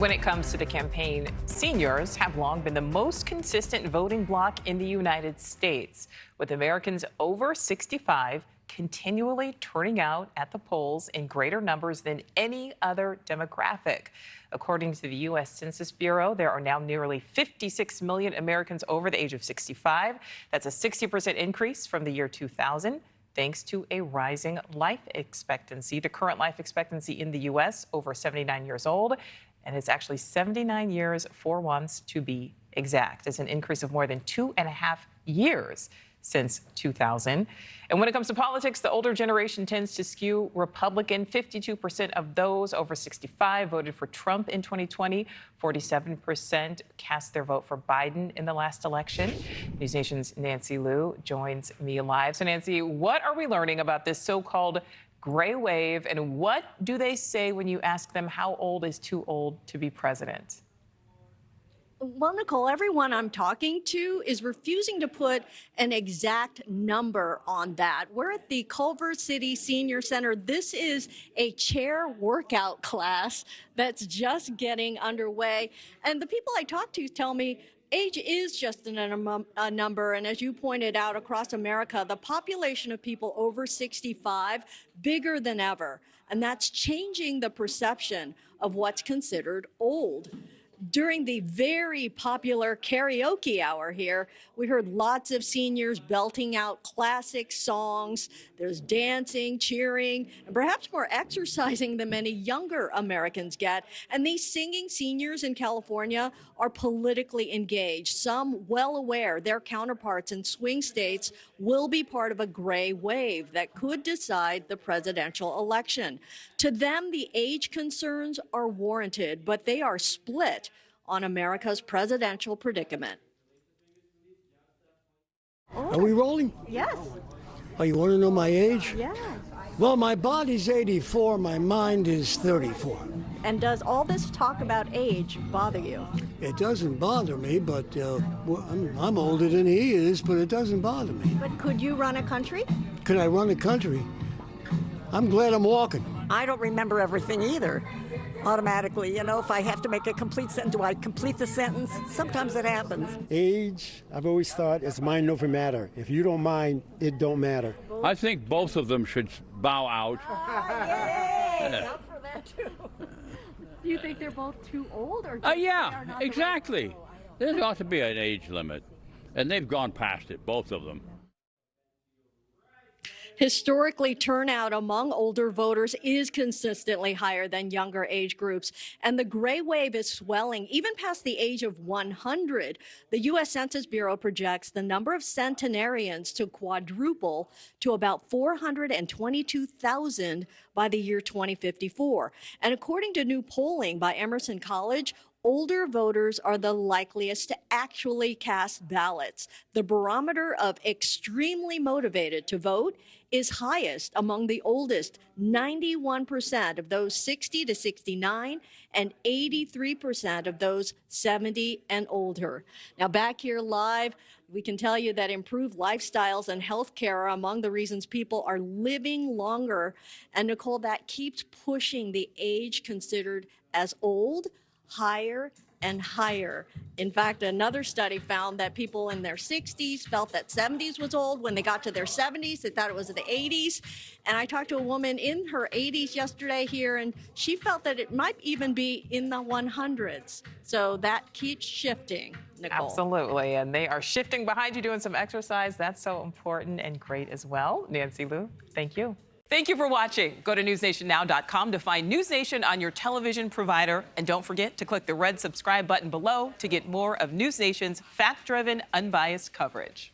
When it comes to the campaign, seniors have long been the most consistent voting bloc in the United States, with Americans over 65 continually turning out at the polls in greater numbers than any other demographic. According to the U.S. Census Bureau, there are now nearly 56 million Americans over the age of 65. That's a 60% increase from the year 2000. Thanks to a rising life expectancy. The current life expectancy in the U.S. over 79 years old, and it's actually 79 years 4 months to be exact. It's an increase of more than 2.5 years since 2000. And when it comes to politics, the older generation tends to skew Republican. 52% of those over 65 voted for Trump in 2020. 47% cast their vote for Biden in the last election. NewsNation's Nancy Liu joins me live. So Nancy, what are we learning about this so-called gray wave, and what do they say when you ask them how old is too old to be president? Well, Nichole, everyone I'm talking to is refusing to put an exact number on that. We're at the Culver City Senior Center. This is a chair workout class that's just getting underway. And the people I talk to tell me age is just a number, and as you pointed out, across America, the population of people over 65, bigger than ever, and that's changing the perception of what's considered old. During the very popular karaoke hour here, we heard lots of seniors belting out classic songs. There's dancing, cheering, and perhaps more exercising than many younger Americans get. And these singing seniors in California are politically engaged, some well aware their counterparts in swing states will be part of a gray wave that could decide the presidential election. To them, the age concerns are warranted, but they are split on America's presidential predicament. Are we rolling? Yes. Oh, you want to know my age? Yes. Well, my body's 84, my mind is 34. And does all this talk about age bother you? It doesn't bother me, but well, I'm older than he is, but it doesn't bother me. But could you run a country? Could I run a country? I'm glad I'm walking. I don't remember everything either. Automatically, you know, if I have to make a complete sentence, do I complete the sentence? Sometimes it happens. Age, I've always thought, is mind over matter. If you don't mind, it don't matter. I think both of them should bow out. Yay! Up for that too. Do you think they're both too old, or Yeah, exactly. There ought to be an age limit, and they've gone past it, both of them. Historically, turnout among older voters is consistently higher than younger age groups, and the gray wave is swelling even past the age of 100. The U.S. Census Bureau projects the number of centenarians to quadruple to about 422,000 by the year 2054. And according to new polling by Emerson College, older voters are the likeliest to actually cast ballots. The barometer of extremely motivated to vote is highest among the oldest, 91% of those 60 to 69 and 83% of those 70 and older. Now back here live, we can tell you that improved lifestyles and health care are among the reasons people are living longer. And Nichole, that keeps pushing the age considered as old higher and higher. In fact, another study found that people in their 60s felt that 70s was old. When they got to their 70s, they thought it was the 80s. And I talked to a woman in her 80s yesterday here, and she felt that it might even be in the 100s. So that keeps shifting, Nichole. Absolutely, and they are shifting behind you doing some exercise. That's so important and great as well. Nancy Liu, thank you. Thank you for watching. Go to newsnationnow.com to find News Nation on your television provider. And don't forget to click the red subscribe button below to get more of News Nation's fact-driven, unbiased coverage.